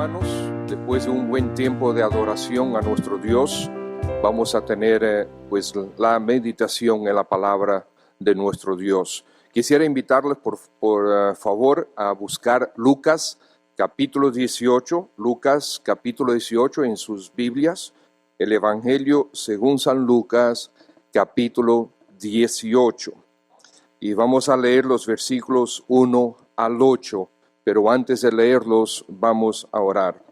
hermanos, después de un buen tiempo de adoración a nuestro Dios, vamos a tener la meditación en la palabra de nuestro Dios. Quisiera invitarles por favor a buscar Lucas capítulo 18, Lucas capítulo 18 en sus Biblias, el Evangelio según San Lucas capítulo 18. Y vamos a leer los versículos 1 al 8. Pero antes de leerlos, vamos a orar.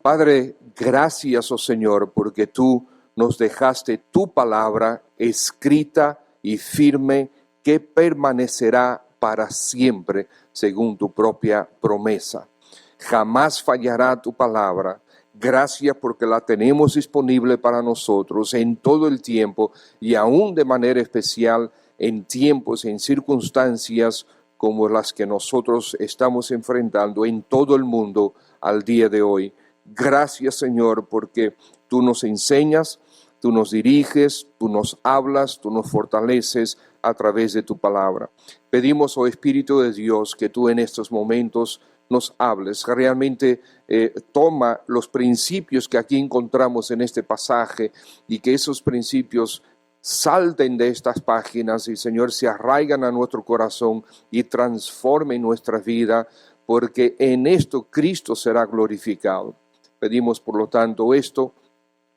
Padre, gracias, oh Señor, porque tú nos dejaste tu palabra escrita y firme que permanecerá para siempre, según tu propia promesa. Jamás fallará tu palabra. Gracias porque la tenemos disponible para nosotros en todo el tiempo y aún de manera especial en tiempos, en circunstancias como las que nosotros estamos enfrentando en todo el mundo al día de hoy. Gracias, Señor, porque tú nos enseñas, tú nos diriges, tú nos hablas, tú nos fortaleces a través de tu palabra. Pedimos, oh Espíritu de Dios, que tú en estos momentos nos hables. Realmente toma los principios que aquí encontramos en este pasaje y que esos principios salten de estas páginas y, Señor, se arraigan a nuestro corazón y transformen nuestra vida, porque en esto Cristo será glorificado. Pedimos, por lo tanto, esto,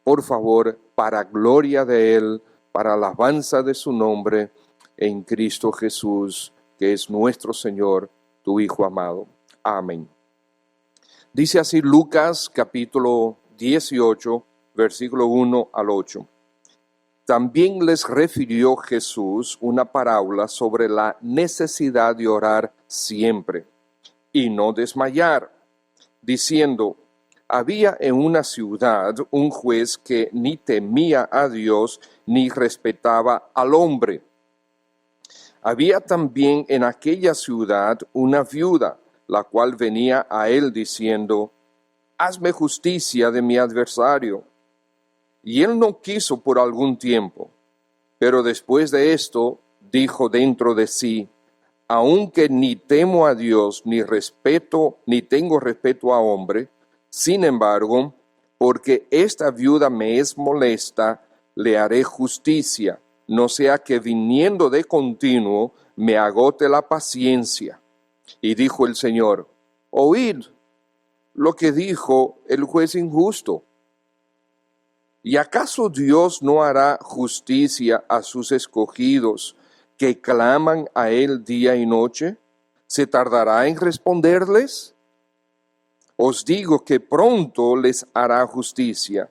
por favor, para gloria de Él, para alabanza de su nombre, en Cristo Jesús, que es nuestro Señor, tu Hijo amado. Amén. Dice así Lucas capítulo 18, versículo 1 al 8. También les refirió Jesús una parábola sobre la necesidad de orar siempre y no desmayar, diciendo: había en una ciudad un juez que ni temía a Dios ni respetaba al hombre. Había también en aquella ciudad una viuda, la cual venía a él diciendo: hazme justicia de mi adversario. Y él no quiso por algún tiempo, pero después de esto dijo dentro de sí: aunque ni temo a Dios, ni tengo respeto a hombre, sin embargo, porque esta viuda me es molesta, le haré justicia, no sea que viniendo de continuo me agote la paciencia. Y dijo el Señor: oíd lo que dijo el juez injusto. ¿Y acaso Dios no hará justicia a sus escogidos que claman a Él día y noche? ¿Se tardará en responderles? Os digo que pronto les hará justicia,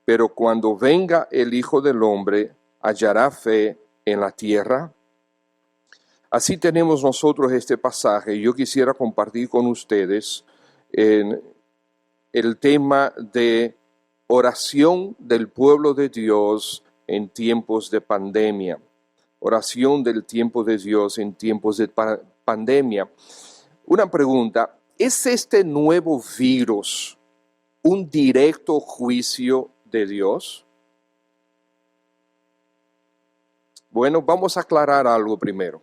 pero cuando venga el Hijo del Hombre, ¿hallará fe en la tierra? Así tenemos nosotros este pasaje. Yo quisiera compartir con ustedes el tema de oración del pueblo de Dios en tiempos de pandemia. Oración del tiempo de Dios en tiempos de pandemia. Una pregunta: ¿es este nuevo virus un directo juicio de Dios? Bueno, vamos a aclarar algo primero.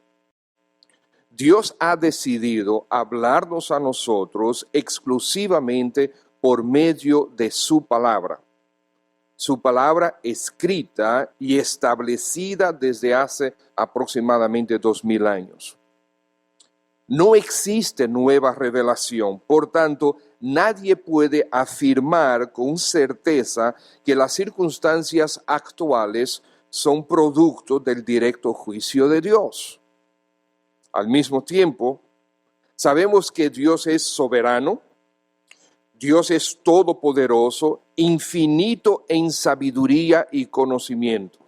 Dios ha decidido hablarnos a nosotros exclusivamente por medio de su palabra escrita y establecida desde hace aproximadamente 2000 años. No existe nueva revelación, por tanto, nadie puede afirmar con certeza que las circunstancias actuales son producto del directo juicio de Dios. Al mismo tiempo, sabemos que Dios es soberano, Dios es todopoderoso, infinito en sabiduría y conocimiento.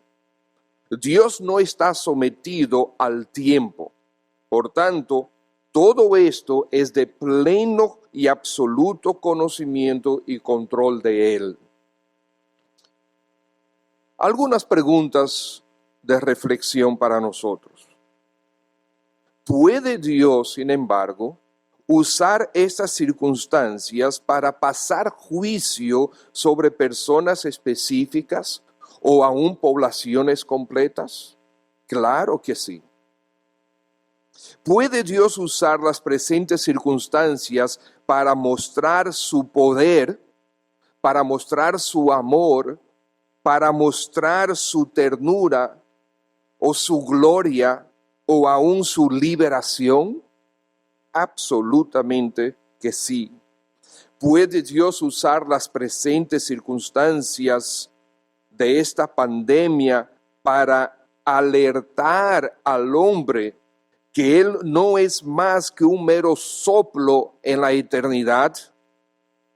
Dios no está sometido al tiempo. Por tanto, todo esto es de pleno y absoluto conocimiento y control de Él. Algunas preguntas de reflexión para nosotros. ¿Puede Dios, sin embargo, usar estas circunstancias para pasar juicio sobre personas específicas o aún poblaciones completas? Claro que sí. ¿Puede Dios usar las presentes circunstancias para mostrar su poder, para mostrar su amor, para mostrar su ternura o su gloria o aún su liberación? Absolutamente que sí. ¿Puede Dios usar las presentes circunstancias de esta pandemia para alertar al hombre que él no es más que un mero soplo en la eternidad,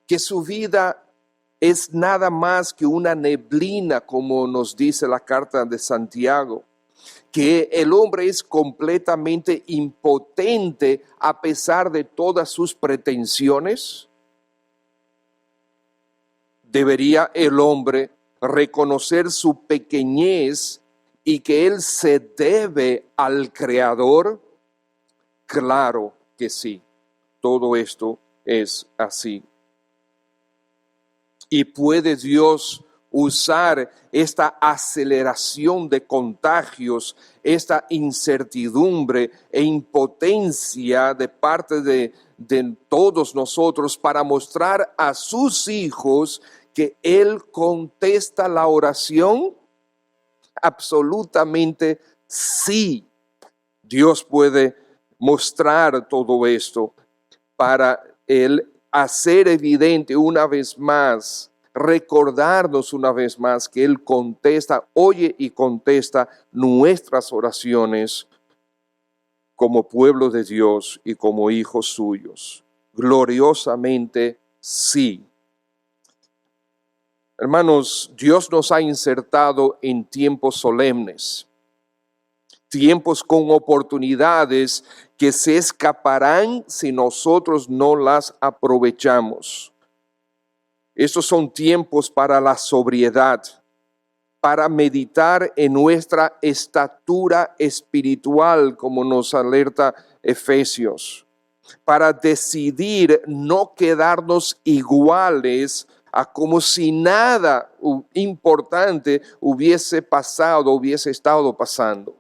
que su vida es nada más que una neblina, como nos dice la carta de Santiago, que el hombre es completamente impotente a pesar de todas sus pretensiones? ¿Debería el hombre reconocer su pequeñez y que él se debe al Creador? Claro que sí, todo esto es así. Y puede Dios usar esta aceleración de contagios, esta incertidumbre e impotencia de parte de todos nosotros para mostrar a sus hijos que Él contesta la oración. Absolutamente sí. Dios puede mostrar todo esto para Él hacer evidente una vez más, recordarnos una vez más que Él contesta, oye y contesta nuestras oraciones como pueblo de Dios y como hijos suyos. Gloriosamente sí. Hermanos, Dios nos ha insertado en tiempos solemnes, tiempos con oportunidades que se escaparán si nosotros no las aprovechamos. Estos son tiempos para la sobriedad, para meditar en nuestra estatura espiritual, como nos alerta Efesios, para decidir no quedarnos iguales a como si nada importante hubiese pasado, hubiese estado pasando.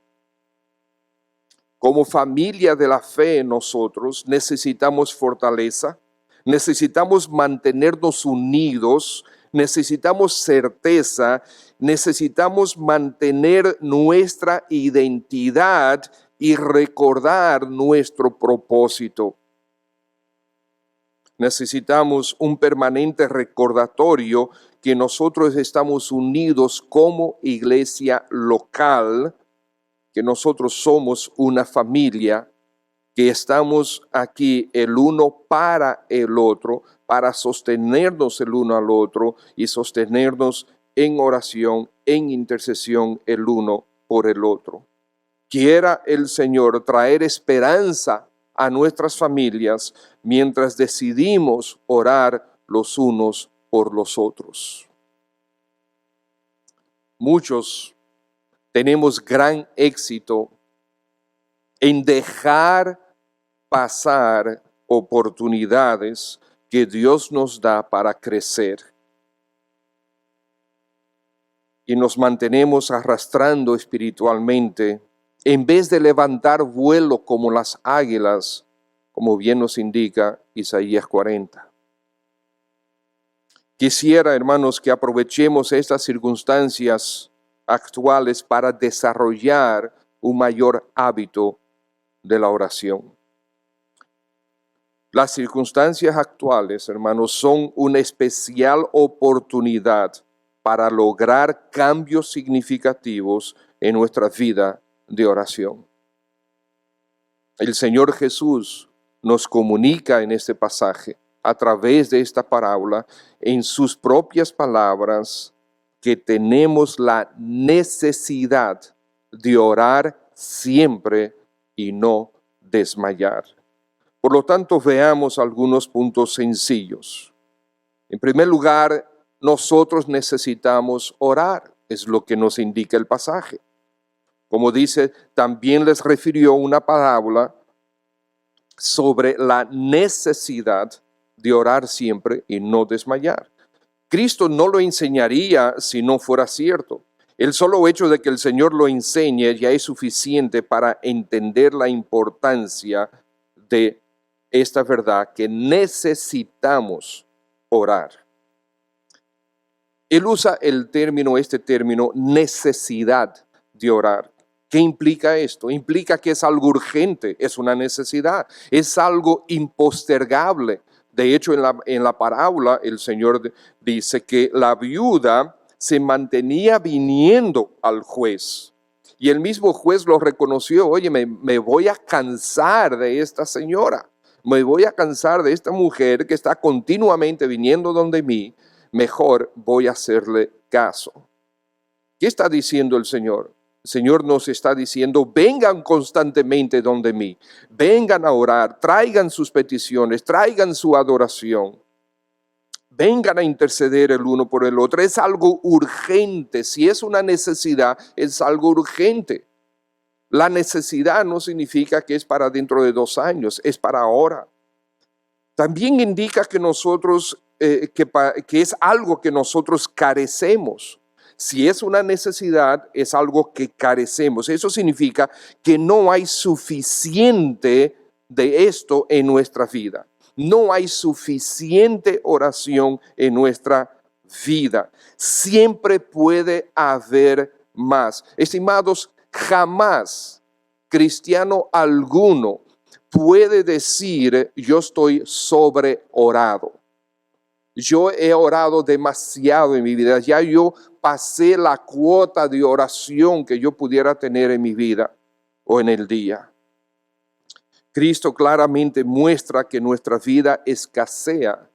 Como familia de la fe nosotros necesitamos fortaleza, necesitamos mantenernos unidos, necesitamos certeza, necesitamos mantener nuestra identidad y recordar nuestro propósito. Necesitamos un permanente recordatorio que nosotros estamos unidos como iglesia local, que nosotros somos una familia, que estamos aquí el uno para el otro, para sostenernos el uno al otro y sostenernos en oración, en intercesión el uno por el otro. Quiera el Señor traer esperanza a nuestras familias mientras decidimos orar los unos por los otros. Muchos tenemos gran éxito en dejar pasar oportunidades que Dios nos da para crecer. Y nos mantenemos arrastrando espiritualmente en vez de levantar vuelo como las águilas, como bien nos indica Isaías 40. Quisiera, hermanos, que aprovechemos estas circunstancias actuales para desarrollar un mayor hábito de la oración. Las circunstancias actuales, hermanos, son una especial oportunidad para lograr cambios significativos en nuestra vida de oración. El Señor Jesús nos comunica en este pasaje, a través de esta parábola, en sus propias palabras, que tenemos la necesidad de orar siempre y no desmayar. Por lo tanto, veamos algunos puntos sencillos. En primer lugar, nosotros necesitamos orar, es lo que nos indica el pasaje. Como dice, también les refirió una parábola sobre la necesidad de orar siempre y no desmayar. Cristo no lo enseñaría si no fuera cierto. El solo hecho de que el Señor lo enseñe ya es suficiente para entender la importancia de esta verdad, que necesitamos orar. Él usa este término, necesidad de orar. ¿Qué implica esto? Implica que es algo urgente, es una necesidad, es algo impostergable. De hecho, en la parábola, el Señor dice que la viuda se mantenía viniendo al juez. Y el mismo juez lo reconoció: oye, me voy a cansar de esta señora, me voy a cansar de esta mujer que está continuamente viniendo donde mí, mejor voy a hacerle caso. ¿Qué está diciendo el Señor? El Señor nos está diciendo: vengan constantemente donde mí, vengan a orar, traigan sus peticiones, traigan su adoración. Vengan a interceder el uno por el otro. Es algo urgente. Si es una necesidad, es algo urgente. La necesidad no significa que es para dentro de 2 años, es para ahora. También indica que nosotros, que es algo que nosotros carecemos. Si es una necesidad, es algo que carecemos. Eso significa que no hay suficiente de esto en nuestra vida. No hay suficiente oración en nuestra vida. Siempre puede haber más. Estimados, jamás cristiano alguno puede decir: yo estoy sobreorado. Yo he orado demasiado en mi vida. Ya yo pasé la cuota de oración que yo pudiera tener en mi vida o en el día. Cristo claramente muestra que nuestra vida escasea.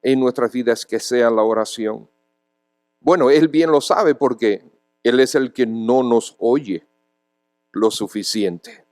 En nuestra vida escasea la oración. Bueno, Él bien lo sabe porque Él es el que no nos oye lo suficiente.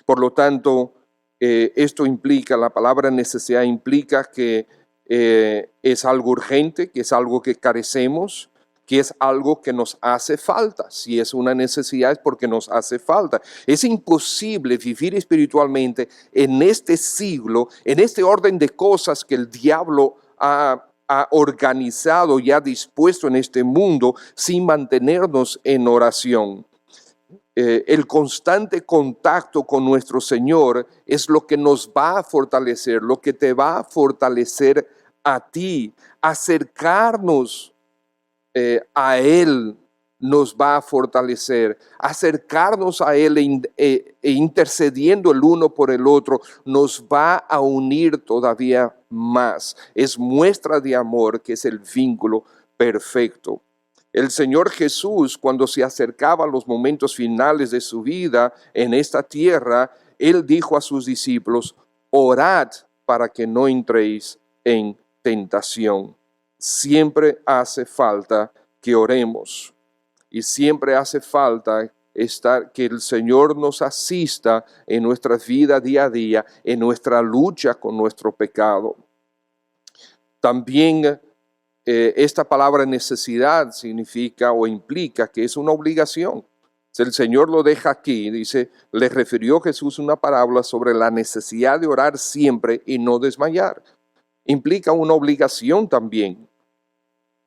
Por lo tanto, esto implica, la palabra necesidad implica que es algo urgente, que es algo que carecemos, que es algo que nos hace falta. Si es una necesidad es porque nos hace falta. Es imposible vivir espiritualmente en este siglo, en este orden de cosas que el diablo ha organizado y ha dispuesto en este mundo, sin mantenernos en oración. El constante contacto con nuestro Señor es lo que nos va a fortalecer, lo que te va a fortalecer a ti. Acercarnos a Él nos va a fortalecer. Acercarnos a Él e intercediendo el uno por el otro nos va a unir todavía más. Es muestra de amor, que es el vínculo perfecto. El Señor Jesús, cuando se acercaba a los momentos finales de su vida en esta tierra, Él dijo a sus discípulos: orad para que no entréis en tentación. Siempre hace falta que oremos y siempre hace falta que el Señor nos asista en nuestra vida día a día, en nuestra lucha con nuestro pecado. También esta palabra necesidad significa o implica que es una obligación. El Señor lo deja aquí, dice, le refirió Jesús una parábola sobre la necesidad de orar siempre y no desmayar. Implica una obligación también.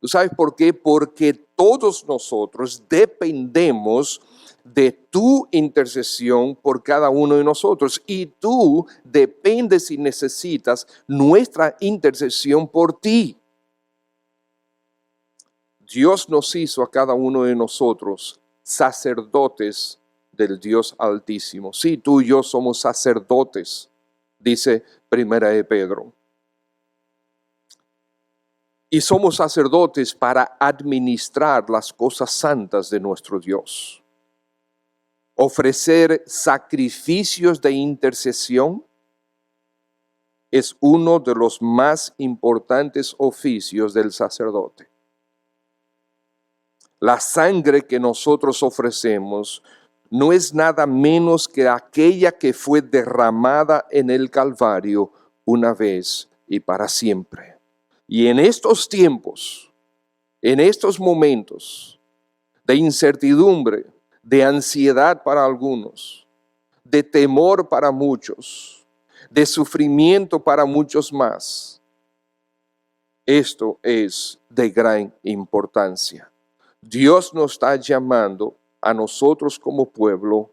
¿Tú sabes por qué? Porque todos nosotros dependemos de tu intercesión por cada uno de nosotros, y tú dependes y necesitas nuestra intercesión por ti. Dios nos hizo a cada uno de nosotros sacerdotes del Dios Altísimo. Sí, tú y yo somos sacerdotes, dice Primera de Pedro. Y somos sacerdotes para administrar las cosas santas de nuestro Dios. Ofrecer sacrificios de intercesión es uno de los más importantes oficios del sacerdote. La sangre que nosotros ofrecemos no es nada menos que aquella que fue derramada en el Calvario una vez y para siempre. Y en estos tiempos, en estos momentos de incertidumbre, de ansiedad para algunos, de temor para muchos, de sufrimiento para muchos más, esto es de gran importancia. Dios nos está llamando a nosotros como pueblo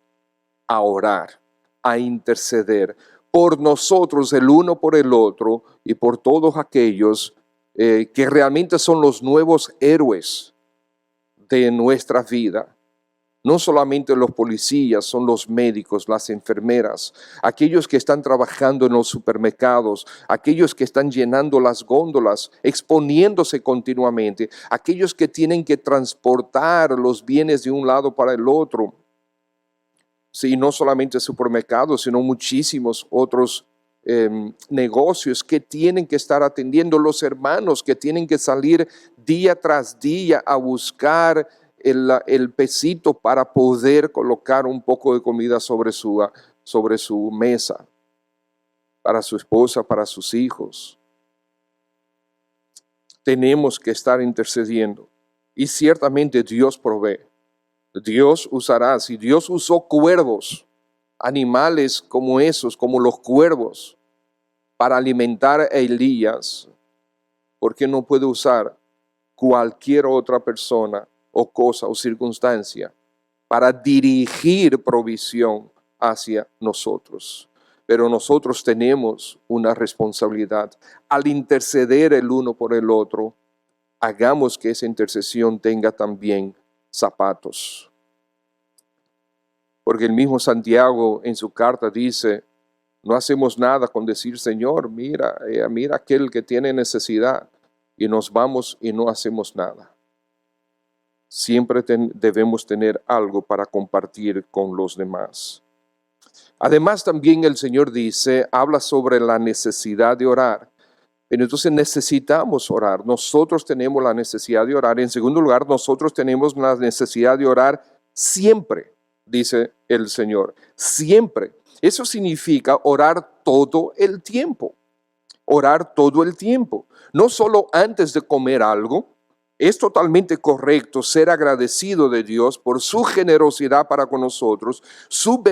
a orar, a interceder por nosotros, el uno por el otro y por todos aquellos que realmente son los nuevos héroes de nuestra vida. No solamente los policías, son los médicos, las enfermeras, aquellos que están trabajando en los supermercados, aquellos que están llenando las góndolas, exponiéndose continuamente, aquellos que tienen que transportar los bienes de un lado para el otro. Sí, no solamente supermercados, sino muchísimos otros negocios que tienen que estar atendiendo, los hermanos que tienen que salir día tras día a buscar el pesito para poder colocar un poco de comida sobre su mesa, para su esposa, para sus hijos. Tenemos que estar intercediendo y ciertamente Dios provee. Dios usará, si Dios usó cuervos, animales como esos, como los cuervos, para alimentar a Elías, ¿por qué no puede usar cualquier otra persona o cosa o circunstancia para dirigir provisión hacia nosotros? Pero nosotros tenemos una responsabilidad. Al interceder el uno por el otro, hagamos que esa intercesión tenga también zapatos. Porque el mismo Santiago en su carta dice, no hacemos nada con decir, Señor, mira aquel que tiene necesidad, y nos vamos y no hacemos nada. Siempre debemos tener algo para compartir con los demás. Además, también el Señor habla sobre la necesidad de orar. Pero entonces necesitamos orar. Nosotros tenemos la necesidad de orar. En segundo lugar, nosotros tenemos la necesidad de orar siempre, dice el Señor. Siempre. Eso significa orar todo el tiempo. Orar todo el tiempo. No solo antes de comer algo. Es totalmente correcto ser agradecido de Dios por su generosidad para con nosotros, su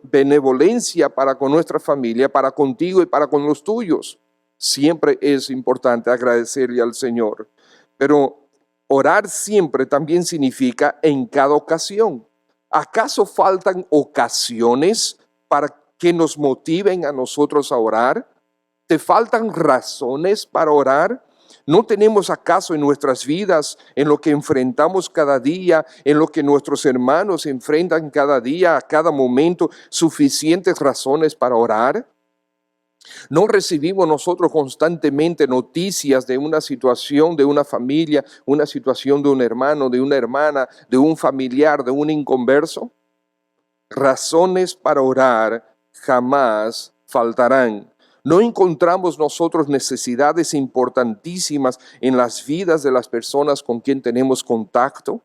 benevolencia para con nuestra familia, para contigo y para con los tuyos. Siempre es importante agradecerle al Señor. Pero orar siempre también significa en cada ocasión. ¿Acaso faltan ocasiones para que nos motiven a nosotros a orar? ¿Te faltan razones para orar? ¿No tenemos acaso en nuestras vidas, en lo que enfrentamos cada día, en lo que nuestros hermanos enfrentan cada día, a cada momento, suficientes razones para orar? ¿No recibimos nosotros constantemente noticias de una situación de una familia, una situación de un hermano, de una hermana, de un familiar, de un inconverso? Razones para orar jamás faltarán. ¿No encontramos nosotros necesidades importantísimas en las vidas de las personas con quien tenemos contacto?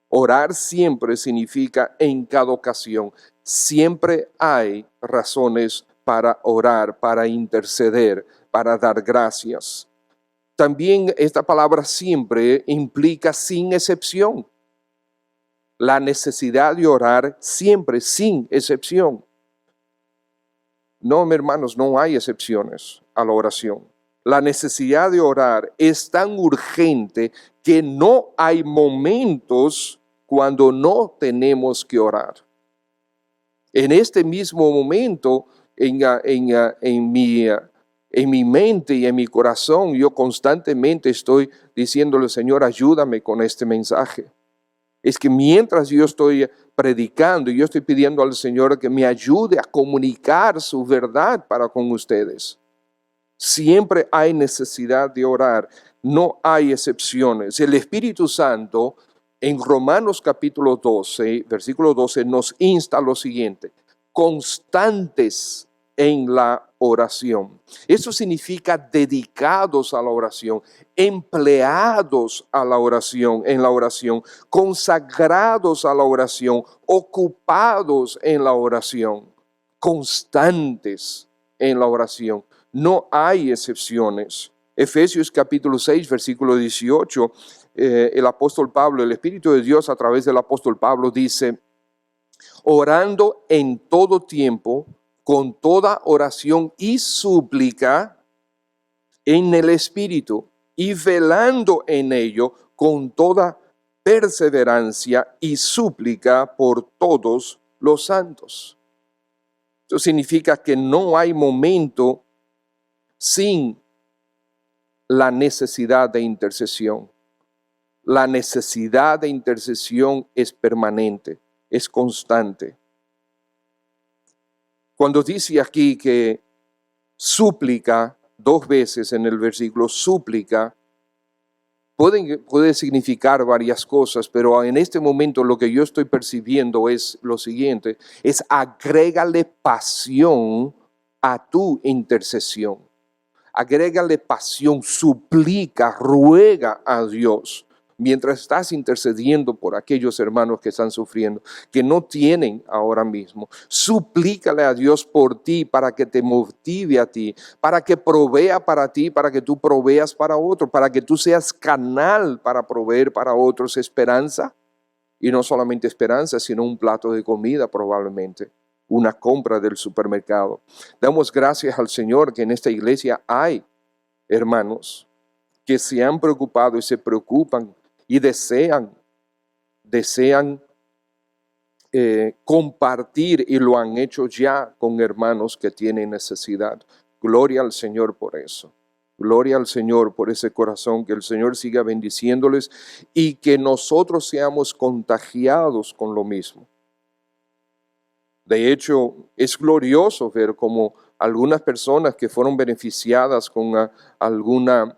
Orar siempre significa en cada ocasión. Siempre hay razones para orar, para interceder, para dar gracias. También esta palabra siempre implica sin excepción. La necesidad de orar siempre, sin excepción. No, mis hermanos, no hay excepciones a la oración. La necesidad de orar es tan urgente que no hay momentos cuando no tenemos que orar. En este mismo momento, en mi mente y en mi corazón, yo constantemente estoy diciéndole, Señor, ayúdame con este mensaje. Es que mientras yo estoy predicando, yo estoy pidiendo al Señor que me ayude a comunicar su verdad para con ustedes. Siempre hay necesidad de orar, no hay excepciones. El Espíritu Santo en Romanos capítulo 12, versículo 12, nos insta a lo siguiente: constantes en la oración. Eso significa dedicados a la oración, empleados a la oración, en la oración, consagrados a la oración, ocupados en la oración, constantes en la oración. No hay excepciones. Efesios capítulo 6, versículo 18, el apóstol Pablo, el Espíritu de Dios a través del apóstol Pablo dice: orando en todo tiempo, con toda oración y súplica en el Espíritu, y velando en ello con toda perseverancia y súplica por todos los santos. Eso significa que no hay momento sin la necesidad de intercesión. La necesidad de intercesión es permanente, es constante. Cuando dice aquí que súplica, 2 veces en el versículo, súplica, puede significar varias cosas, pero en este momento lo que yo estoy percibiendo es lo siguiente, es agrégale pasión a tu intercesión. Agrégale pasión, suplica, ruega a Dios. Mientras estás intercediendo por aquellos hermanos que están sufriendo, que no tienen ahora mismo, suplícale a Dios por ti, para que te motive a ti, para que provea para ti, para que tú proveas para otro, para que tú seas canal para proveer para otros esperanza. Y no solamente esperanza, sino un plato de comida probablemente, una compra del supermercado. Damos gracias al Señor que en esta iglesia hay hermanos que se han preocupado y se preocupan y desean compartir, y lo han hecho ya con hermanos que tienen necesidad. Gloria al Señor por eso. Gloria al Señor por ese corazón, que el Señor siga bendiciéndoles y que nosotros seamos contagiados con lo mismo. De hecho, es glorioso ver cómo algunas personas que fueron beneficiadas con alguna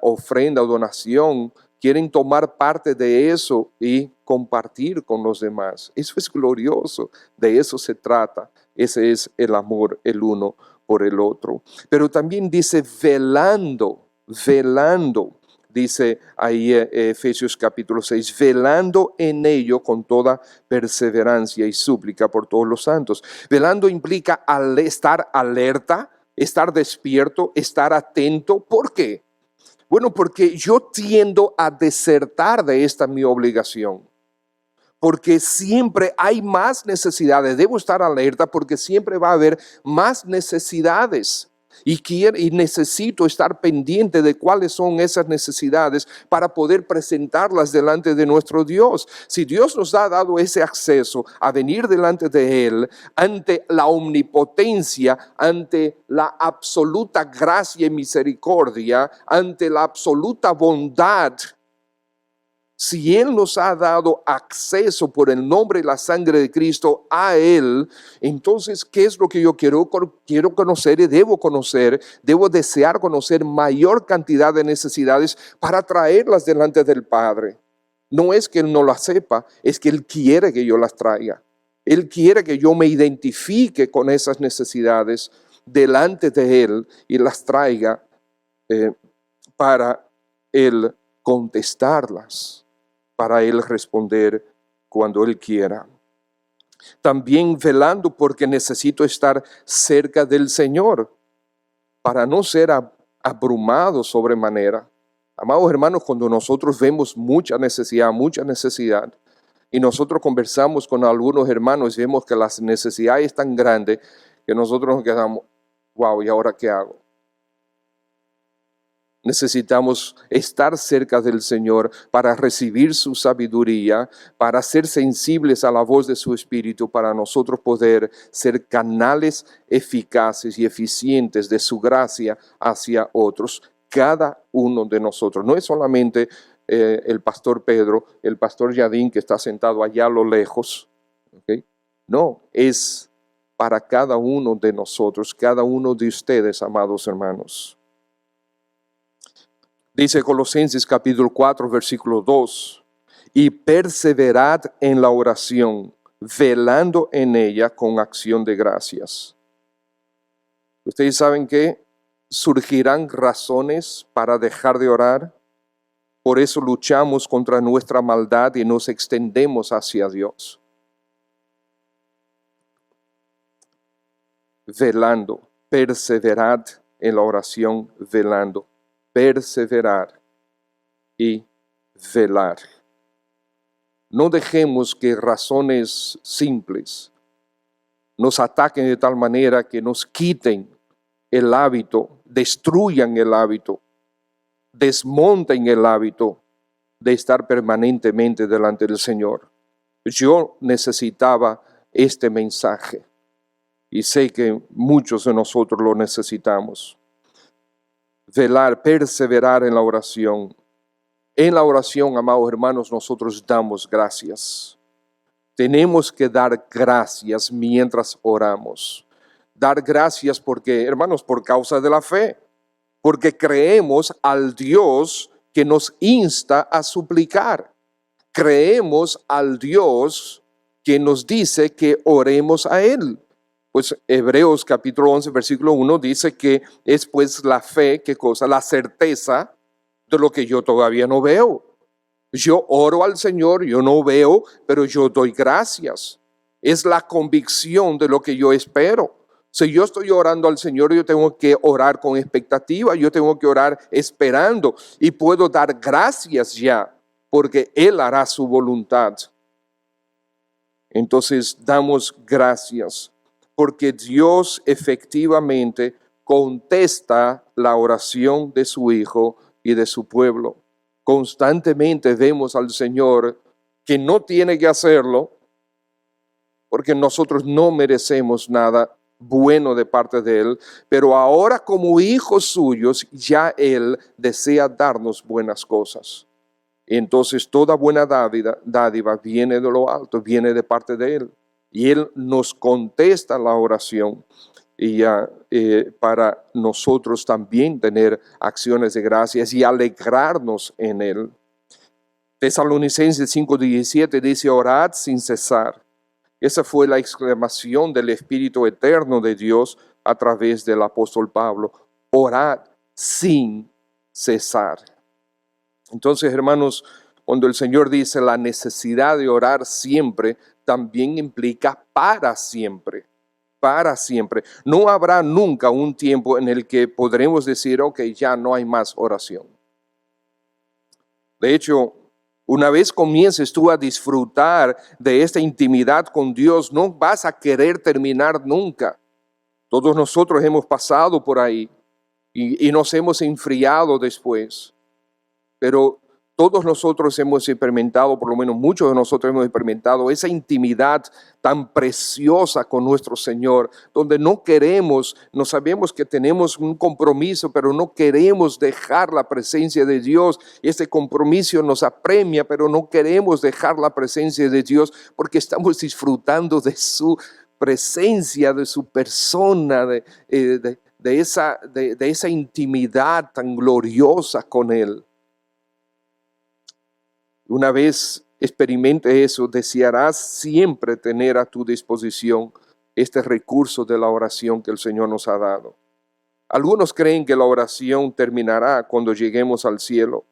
ofrenda o donación quieren tomar parte de eso y compartir con los demás. Eso es glorioso, de eso se trata. Ese es el amor el uno por el otro. Pero también dice velando, dice ahí Efesios capítulo 6, velando en ello con toda perseverancia y súplica por todos los santos. Velando implica estar alerta, estar despierto, estar atento. ¿Por qué? Bueno, porque yo tiendo a desertar de esta mi obligación. Porque siempre hay más necesidades. Debo estar alerta porque siempre va a haber más necesidades. Y necesito estar pendiente de cuáles son esas necesidades para poder presentarlas delante de nuestro Dios. Si Dios nos ha dado ese acceso a venir delante de Él, ante la omnipotencia, ante la absoluta gracia y misericordia, ante la absoluta bondad, si Él nos ha dado acceso por el nombre y la sangre de Cristo a Él, entonces, ¿qué es lo que yo quiero conocer y debo desear conocer mayor cantidad de necesidades para traerlas delante del Padre? No es que Él no las sepa, es que Él quiere que yo las traiga. Él quiere que yo me identifique con esas necesidades delante de Él y las traiga para Él contestarlas, para Él responder cuando Él quiera. También velando porque necesito estar cerca del Señor para no ser abrumado sobremanera. Amados hermanos, cuando nosotros vemos mucha necesidad, y nosotros conversamos con algunos hermanos y vemos que las necesidades es tan grande que nosotros nos quedamos, wow, ¿y ahora qué hago? Necesitamos estar cerca del Señor para recibir su sabiduría, para ser sensibles a la voz de su Espíritu, para nosotros poder ser canales eficaces y eficientes de su gracia hacia otros, cada uno de nosotros. No es solamente el pastor Pedro, el pastor Yadín que está sentado allá a lo lejos, ¿okay? No, es para cada uno de nosotros, cada uno de ustedes, amados hermanos. Dice Colosenses capítulo 4, versículo 2, y perseverad en la oración, velando en ella con acción de gracias. Ustedes saben que surgirán razones para dejar de orar. Por eso luchamos contra nuestra maldad y nos extendemos hacia Dios. Velando, perseverad en la oración, velando. Perseverar y velar. No dejemos que razones simples nos ataquen de tal manera que nos quiten el hábito, destruyan el hábito, desmonten el hábito de estar permanentemente delante del Señor. Yo necesitaba este mensaje y sé que muchos de nosotros lo necesitamos. Velar, perseverar en la oración. En la oración, amados hermanos, nosotros damos gracias. Tenemos que dar gracias mientras oramos. Dar gracias porque, hermanos, por causa de la fe. Porque creemos al Dios que nos insta a suplicar. Creemos al Dios que nos dice que oremos a Él. Pues Hebreos capítulo 11, versículo 1 dice que es pues la fe, ¿qué cosa? La certeza de lo que yo todavía no veo. Yo oro al Señor, yo no veo, pero yo doy gracias. Es la convicción de lo que yo espero. Si yo estoy orando al Señor, yo tengo que orar con expectativa, yo tengo que orar esperando y puedo dar gracias ya, porque Él hará su voluntad. Entonces damos gracias, porque Dios efectivamente contesta la oración de su Hijo y de su pueblo. Constantemente vemos al Señor que no tiene que hacerlo, porque nosotros no merecemos nada bueno de parte de Él, pero ahora como hijos suyos ya Él desea darnos buenas cosas. Entonces toda buena dádiva viene de lo alto, viene de parte de Él. Y Él nos contesta la oración y para nosotros también tener acciones de gracias y alegrarnos en Él. Tesalonicenses 5:17 dice, orad sin cesar. Esa fue la exclamación del Espíritu Eterno de Dios a través del apóstol Pablo. Orad sin cesar. Entonces, hermanos, cuando el Señor dice la necesidad de orar siempre, también implica para siempre. Para siempre. No habrá nunca un tiempo en el que podremos decir, ok, ya no hay más oración. De hecho, una vez comiences tú a disfrutar de esta intimidad con Dios, no vas a querer terminar nunca. Todos nosotros hemos pasado por ahí y nos hemos enfriado después. Pero todos nosotros hemos experimentado, por lo menos muchos de nosotros hemos experimentado esa intimidad tan preciosa con nuestro Señor, donde no sabemos que tenemos un compromiso, pero no queremos dejar la presencia de Dios. Este compromiso nos apremia, pero no queremos dejar la presencia de Dios porque estamos disfrutando de su presencia, de su persona, de esa intimidad tan gloriosa con Él. Una vez experimente eso, desearás siempre tener a tu disposición este recurso de la oración que el Señor nos ha dado. Algunos creen que la oración terminará cuando lleguemos al cielo,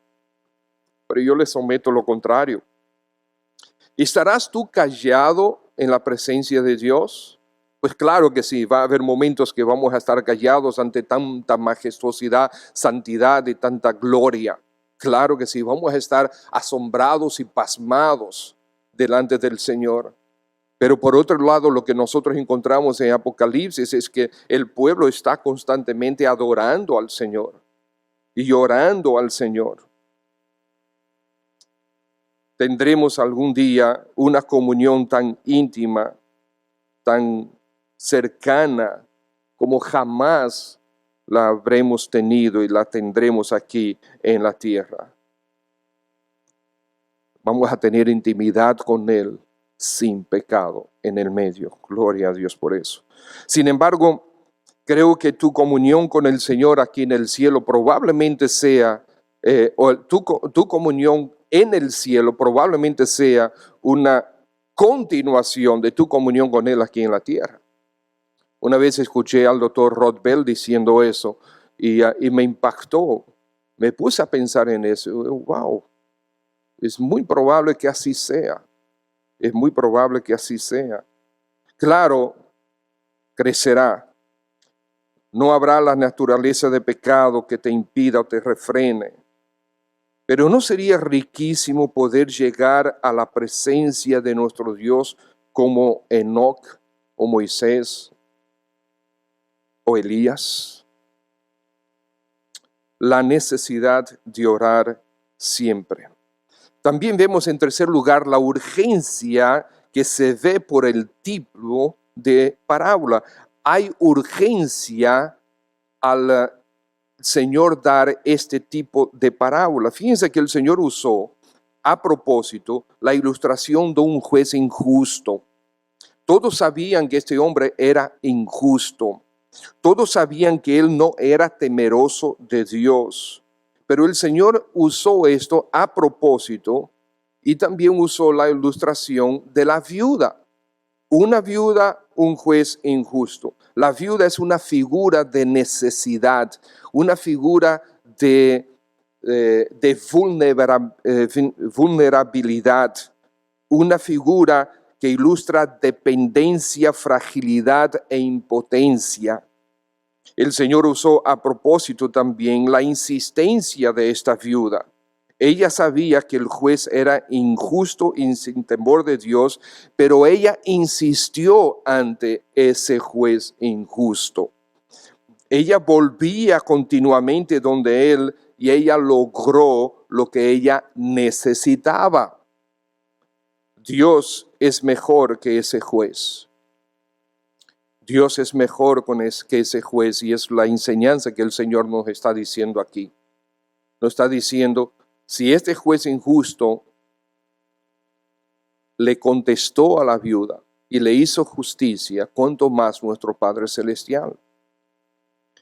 pero yo les someto lo contrario. ¿Estarás tú callado en la presencia de Dios? Pues claro que sí, va a haber momentos que vamos a estar callados ante tanta majestuosidad, santidad y tanta gloria. Claro que sí, vamos a estar asombrados y pasmados delante del Señor. Pero por otro lado, lo que nosotros encontramos en Apocalipsis es que el pueblo está constantemente adorando al Señor y orando al Señor. Tendremos algún día una comunión tan íntima, tan cercana, como jamás la habremos tenido y la tendremos aquí en la tierra. Vamos a tener intimidad con Él sin pecado en el medio. Gloria a Dios por eso. Sin embargo, creo que tu comunión con el Señor aquí en el cielo probablemente sea, o tu comunión en el cielo probablemente sea una continuación de tu comunión con Él aquí en la tierra. Una vez escuché al doctor Rod Bell diciendo eso y me impactó. Me puse a pensar en eso. Wow, es muy probable que así sea. Es muy probable que así sea. Claro, crecerá. No habrá la naturaleza de pecado que te impida o te refrene. Pero ¿no sería riquísimo poder llegar a la presencia de nuestro Dios como Enoc o Moisés o Elías? La necesidad de orar siempre. También vemos en tercer lugar la urgencia que se ve por el tipo de parábola. Hay urgencia al Señor dar este tipo de parábola. Fíjense que el Señor usó a propósito la ilustración de un juez injusto. Todos sabían que este hombre era injusto. Todos sabían que él no era temeroso de Dios. Pero el Señor usó esto a propósito y también usó la ilustración de la viuda. Una viuda, un juez injusto. La viuda es una figura de necesidad, una figura de vulnerabilidad, una figura que ilustra dependencia, fragilidad e impotencia. El Señor usó a propósito también la insistencia de esta viuda. Ella sabía que el juez era injusto y sin temor de Dios, pero ella insistió ante ese juez injusto. Ella volvía continuamente donde él y ella logró lo que ella necesitaba. Dios es mejor que ese juez. Dios es mejor que ese juez, y es la enseñanza que el Señor nos está diciendo aquí. Nos está diciendo, si este juez injusto le contestó a la viuda y le hizo justicia, ¿cuánto más nuestro Padre Celestial?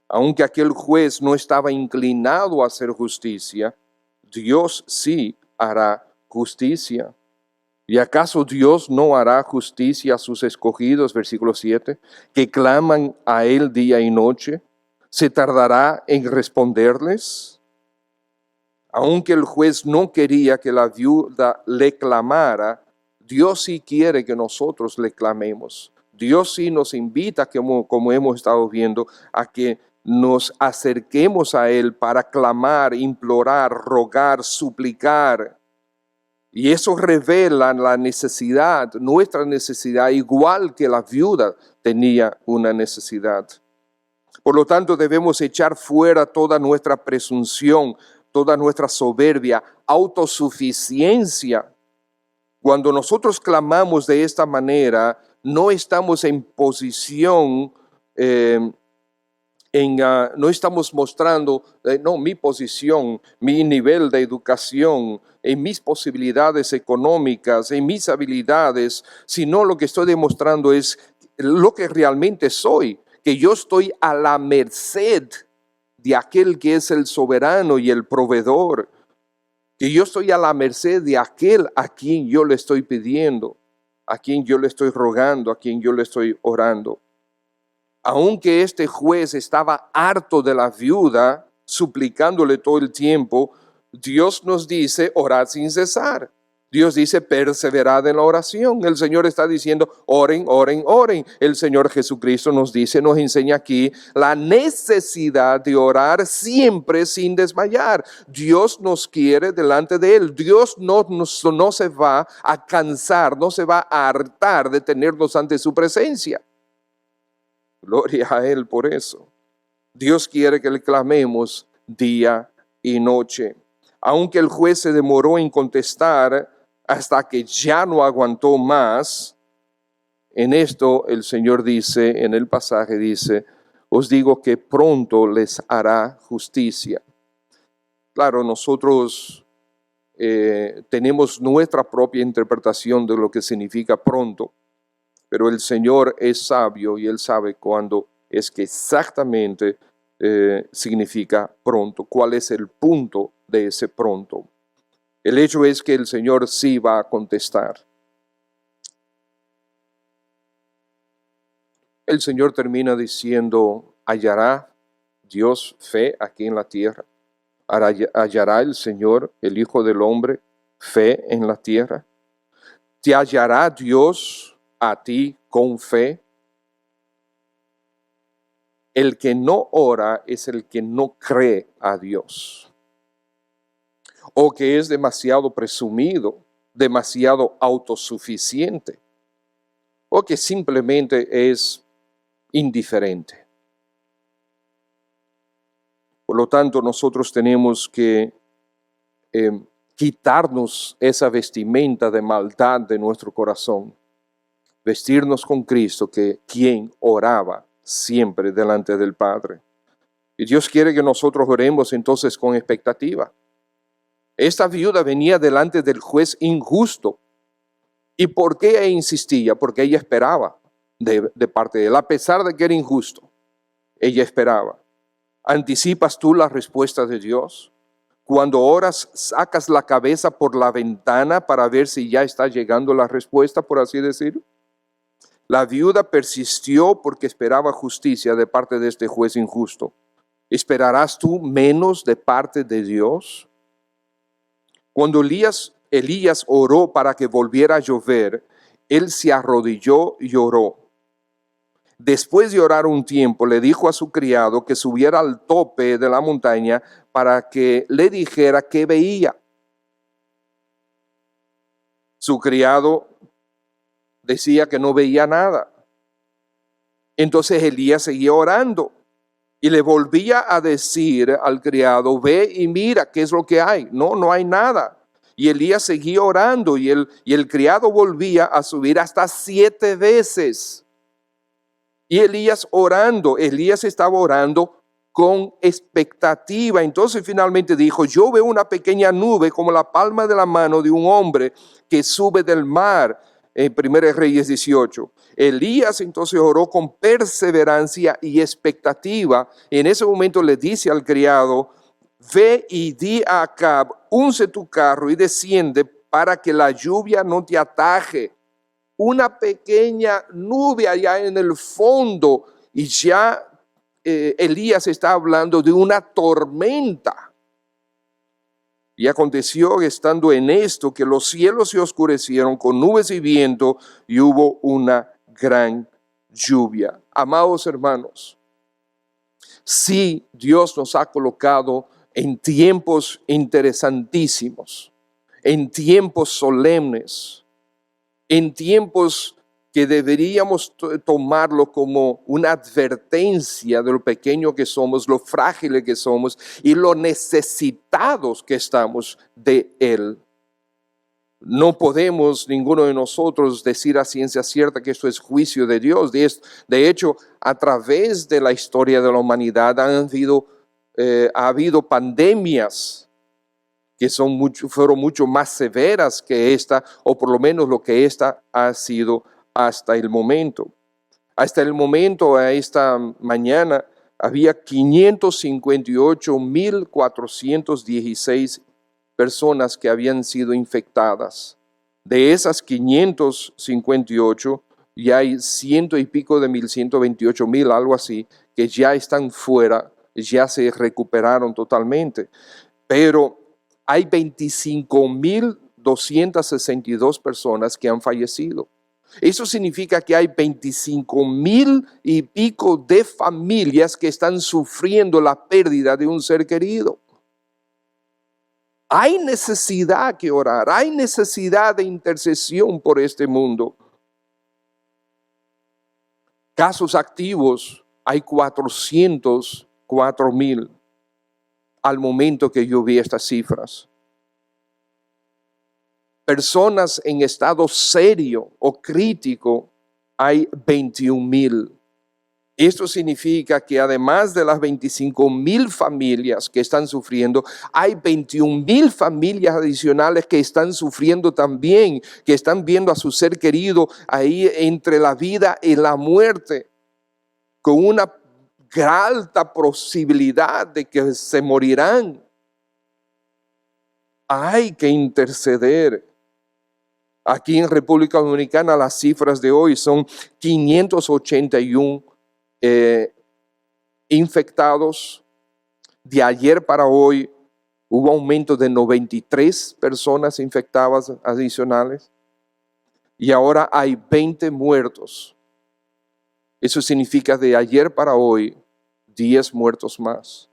Aunque aquel juez no estaba inclinado a hacer justicia, Dios sí hará justicia. ¿Y acaso Dios no hará justicia a sus escogidos, versículo 7, que claman a Él día y noche? ¿Se tardará en responderles? Aunque el juez no quería que la viuda le clamara, Dios sí quiere que nosotros le clamemos. Dios sí nos invita, como hemos estado viendo, a que nos acerquemos a Él para clamar, implorar, rogar, suplicar. Y eso revela la necesidad, nuestra necesidad, igual que la viuda tenía una necesidad. Por lo tanto, debemos echar fuera toda nuestra presunción, toda nuestra soberbia, autosuficiencia. Cuando nosotros clamamos de esta manera, no estamos en posición, no estamos mostrando mi posición, mi nivel de educación, en mis posibilidades económicas, en mis habilidades, sino lo que estoy demostrando es lo que realmente soy, que yo estoy a la merced de aquel que es el soberano y el proveedor, que yo estoy a la merced de aquel a quien yo le estoy pidiendo, a quien yo le estoy rogando, a quien yo le estoy orando. Aunque este juez estaba harto de la viuda, suplicándole todo el tiempo, Dios nos dice orar sin cesar. Dios dice perseverad en la oración. El Señor está diciendo oren, oren, oren. El Señor Jesucristo nos dice, nos enseña aquí la necesidad de orar siempre sin desmayar. Dios nos quiere delante de Él. Dios no se va a cansar, no se va a hartar de tenernos ante su presencia. Gloria a Él por eso. Dios quiere que le clamemos día y noche. Aunque el juez se demoró en contestar hasta que ya no aguantó más, en esto el Señor dice, en el pasaje dice, os digo que pronto les hará justicia. Claro, nosotros tenemos nuestra propia interpretación de lo que significa pronto. Pero el Señor es sabio y Él sabe cuándo es que exactamente significa pronto, cuál es el punto de ese pronto. El hecho es que el Señor sí va a contestar. El Señor termina diciendo, ¿hallará Dios fe aquí en la tierra? ¿Hallará el Señor, el Hijo del Hombre, fe en la tierra? ¿Te hallará Dios a ti con fe? El que no ora es el que no cree a Dios, o que es demasiado presumido, demasiado autosuficiente, o que simplemente es indiferente. Por lo tanto, nosotros tenemos que quitarnos esa vestimenta de maldad de nuestro corazón, vestirnos con Cristo, quien oraba siempre delante del Padre. Y Dios quiere que nosotros oremos entonces con expectativa. Esta viuda venía delante del juez injusto. ¿Y por qué ella insistía? Porque ella esperaba de parte de él, a pesar de que era injusto. Ella esperaba. ¿Anticipas tú la respuesta de Dios? Cuando oras, sacas la cabeza por la ventana para ver si ya está llegando la respuesta, por así decirlo. La viuda persistió porque esperaba justicia de parte de este juez injusto. ¿Esperarás tú menos de parte de Dios? Cuando Elías oró para que volviera a llover, él se arrodilló y oró. Después de orar un tiempo, le dijo a su criado que subiera al tope de la montaña para que le dijera qué veía. Su criado decía que no veía nada. Entonces Elías seguía orando y le volvía a decir al criado, ve y mira qué es lo que hay. No, no hay nada. Y Elías seguía orando y el criado volvía a subir hasta 7 veces. Y Elías estaba orando con expectativa. Entonces finalmente dijo, yo veo una pequeña nube como la palma de la mano de un hombre que sube del mar. En 1 Reyes 18. Elías entonces oró con perseverancia y expectativa. En ese momento le dice al criado, ve y di a Acab, unce tu carro y desciende para que la lluvia no te ataje. Una pequeña nube allá en el fondo y ya Elías está hablando de una tormenta. Y aconteció estando en esto que los cielos se oscurecieron con nubes y viento y hubo una gran lluvia. Amados hermanos, sí, Dios nos ha colocado en tiempos interesantísimos, en tiempos solemnes, en tiempos que deberíamos tomarlo como una advertencia de lo pequeño que somos, lo frágiles que somos y lo necesitados que estamos de Él. No podemos ninguno de nosotros decir a ciencia cierta que esto es juicio de Dios. De hecho, a través de la historia de la humanidad ha habido pandemias que fueron mucho más severas que esta, o por lo menos lo que esta ha sido hasta el momento. Hasta el momento, a esta mañana, había 558,416 personas que habían sido infectadas. De esas 558, ya hay 100 y pico de 128,000, algo así, que ya están fuera, ya se recuperaron totalmente. Pero hay 25,262 personas que han fallecido. Eso significa que hay 25,000 y pico de familias que están sufriendo la pérdida de un ser querido. Hay necesidad que orar, hay necesidad de intercesión por este mundo. Casos activos, hay 404,000 al momento que yo vi estas cifras. Personas en estado serio o crítico, hay 21,000. Esto significa que además de las 25,000 familias que están sufriendo, hay 21,000 familias adicionales que están sufriendo también, que están viendo a su ser querido ahí entre la vida y la muerte, con una alta posibilidad de que se morirán. Hay que interceder. Aquí en República Dominicana las cifras de hoy son 581 infectados. De ayer para hoy hubo aumento de 93 personas infectadas adicionales y ahora hay 20 muertos. Eso significa de ayer para hoy 10 muertos más.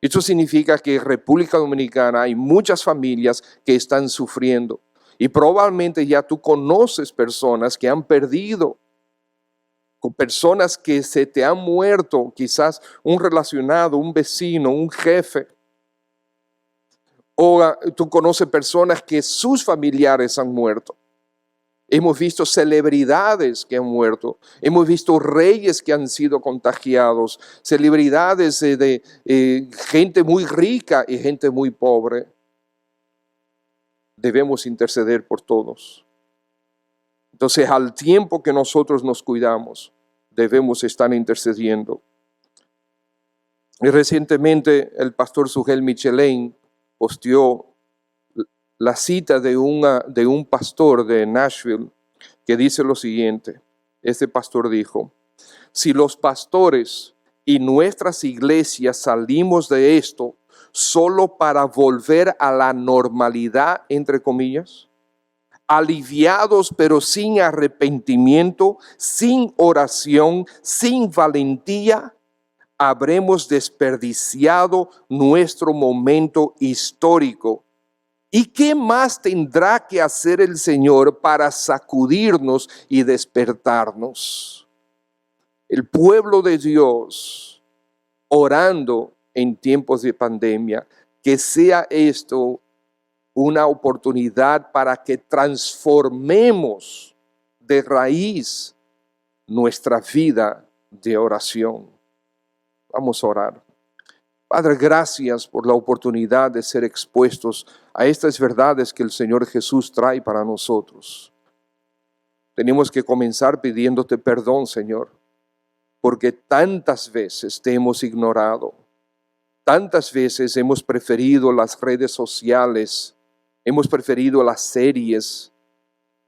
Esto significa que en República Dominicana hay muchas familias que están sufriendo. Y probablemente ya tú conoces personas que han perdido, con personas que se te han muerto, quizás un relacionado, un vecino, un jefe. O tú conoces personas que sus familiares han muerto. Hemos visto celebridades que han muerto. Hemos visto reyes que han sido contagiados. Celebridades de gente muy rica y gente muy pobre. Debemos interceder por todos. Entonces, al tiempo que nosotros nos cuidamos, debemos estar intercediendo. Y recientemente el pastor Sugel Michelin posteó la cita de un pastor de Nashville que dice lo siguiente. Este pastor dijo: si los pastores y nuestras iglesias salimos de esto solo para volver a la normalidad, entre comillas, aliviados pero sin arrepentimiento, sin oración, sin valentía, habremos desperdiciado nuestro momento histórico. ¿Y qué más tendrá que hacer el Señor para sacudirnos y despertarnos? El pueblo de Dios orando en tiempos de pandemia, que sea esto una oportunidad para que transformemos de raíz nuestra vida de oración. Vamos a orar. Padre, gracias por la oportunidad de ser expuestos a estas verdades que el Señor Jesús trae para nosotros. Tenemos que comenzar pidiéndote perdón, Señor, porque tantas veces te hemos ignorado. Tantas veces hemos preferido las redes sociales, hemos preferido las series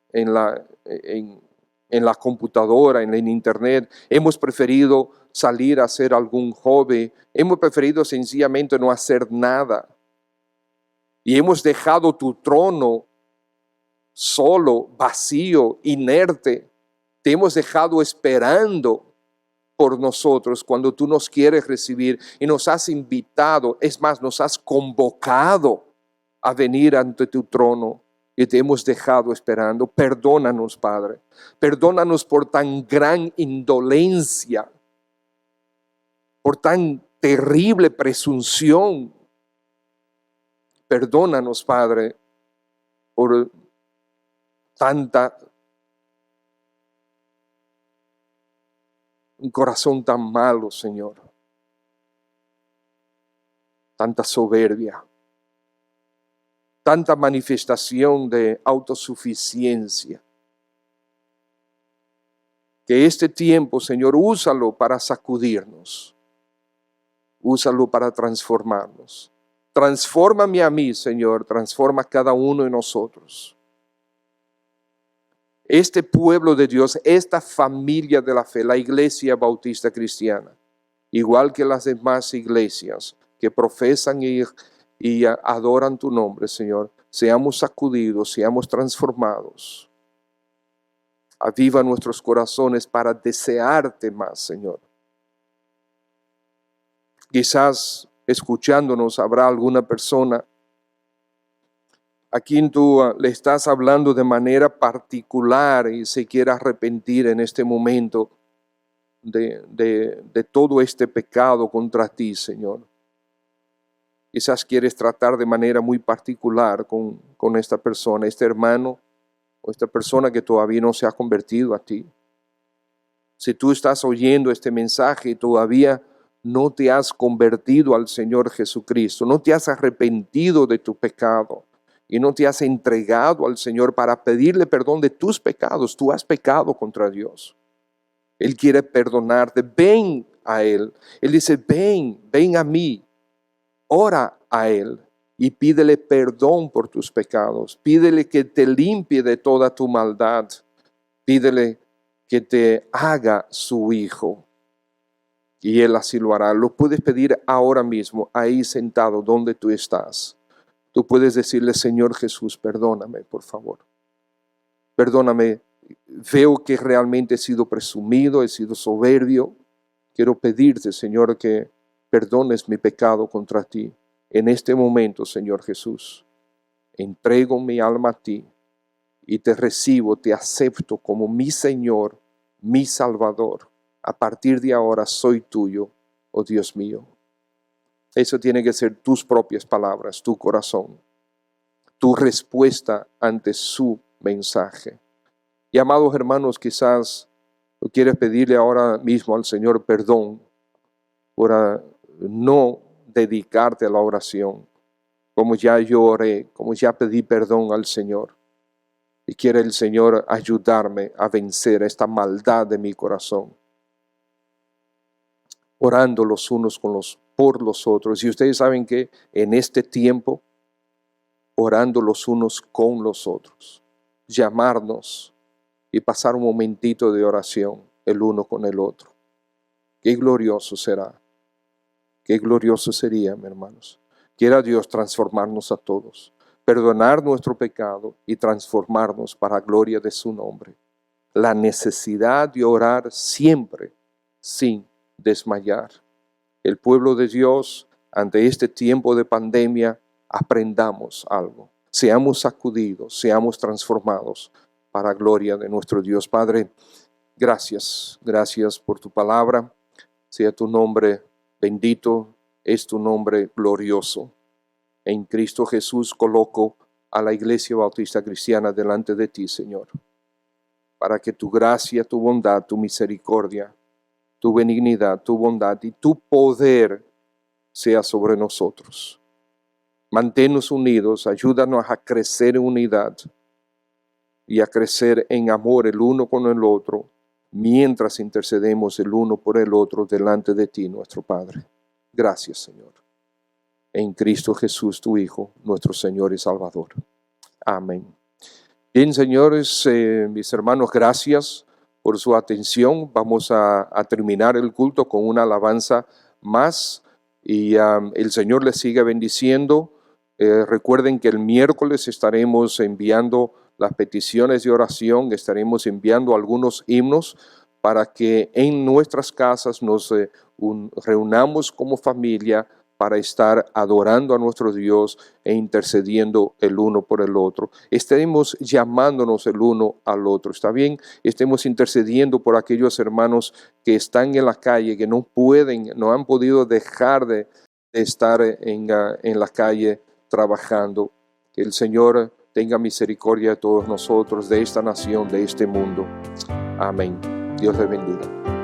en la computadora, en el internet. Hemos preferido salir a hacer algún hobby. Hemos preferido sencillamente no hacer nada. Y hemos dejado tu trono solo, vacío, inerte. Te hemos dejado esperando por nosotros cuando tú nos quieres recibir y nos has invitado, es más, nos has convocado a venir ante tu trono y te hemos dejado esperando. Perdónanos, Padre. Perdónanos por tan gran indolencia, por tan terrible presunción. Perdónanos, Padre, por un corazón tan malo, Señor. Tanta soberbia. Tanta manifestación de autosuficiencia. Que este tiempo, Señor, úsalo para sacudirnos. Úsalo para transformarnos. Transfórmame a mí, Señor. Transforma a cada uno de nosotros. Este pueblo de Dios, esta familia de la fe, la Iglesia Bautista Cristiana, igual que las demás iglesias que profesan y adoran tu nombre, Señor, seamos sacudidos, seamos transformados. Aviva nuestros corazones para desearte más, Señor. Quizás escuchándonos habrá alguna persona a quien tú le estás hablando de manera particular y se quiera arrepentir en este momento de todo este pecado contra ti, Señor. Quizás quieres tratar de manera muy particular con esta persona, este hermano o esta persona que todavía no se ha convertido a ti. Si tú estás oyendo este mensaje y todavía no te has convertido al Señor Jesucristo, no te has arrepentido de tu pecado y no te has entregado al Señor para pedirle perdón de tus pecados, tú has pecado contra Dios. Él quiere perdonarte, ven a Él. Él dice, ven a mí, ora a Él y pídele perdón por tus pecados. Pídele que te limpie de toda tu maldad. Pídele que te haga su hijo. Y Él así lo hará. Lo puedes pedir ahora mismo, ahí sentado donde tú estás. Tú puedes decirle, Señor Jesús, perdóname, por favor. Perdóname, veo que realmente he sido presumido, he sido soberbio. Quiero pedirte, Señor, que perdones mi pecado contra ti. En este momento, Señor Jesús, entrego mi alma a ti y te recibo, te acepto como mi Señor, mi Salvador. A partir de ahora soy tuyo, oh Dios mío. Eso tiene que ser tus propias palabras, tu corazón, tu respuesta ante su mensaje. Y amados hermanos, quizás tú quieres pedirle ahora mismo al Señor perdón por no dedicarte a la oración, como ya yo oré, como ya pedí perdón al Señor. Y quiere el Señor ayudarme a vencer esta maldad de mi corazón, orando los unos por los otros. Y ustedes saben que en este tiempo, orando los unos con los otros, llamarnos y pasar un momentito de oración el uno con el otro. Qué glorioso será, qué glorioso sería, mis hermanos. Quiera Dios transformarnos a todos, perdonar nuestro pecado y transformarnos para gloria de su nombre. La necesidad de orar siempre sin desmayar. El pueblo de Dios, ante este tiempo de pandemia, aprendamos algo. Seamos sacudidos, seamos transformados para gloria de nuestro Dios. Padre, gracias por tu palabra. Sea tu nombre bendito, es tu nombre glorioso. En Cristo Jesús coloco a la Iglesia Bautista Cristiana delante de ti, Señor, para que tu gracia, tu bondad, tu misericordia, tu benignidad, tu bondad y tu poder sea sobre nosotros. Manténnos unidos, ayúdanos a crecer en unidad y a crecer en amor el uno con el otro, mientras intercedemos el uno por el otro delante de ti, nuestro Padre. Gracias, Señor. En Cristo Jesús, tu Hijo, nuestro Señor y Salvador. Amén. Bien, señores, mis hermanos, gracias por su atención. Vamos a terminar el culto con una alabanza más y el Señor les siga bendiciendo. Recuerden que el miércoles estaremos enviando las peticiones de oración, estaremos enviando algunos himnos para que en nuestras casas nos reunamos como familia para estar adorando a nuestro Dios e intercediendo el uno por el otro. Estaremos llamándonos el uno al otro, ¿está bien? Estemos intercediendo por aquellos hermanos que están en la calle, que no han podido dejar de estar en la calle trabajando. Que el Señor tenga misericordia de todos nosotros, de esta nación, de este mundo. Amén. Dios les bendiga.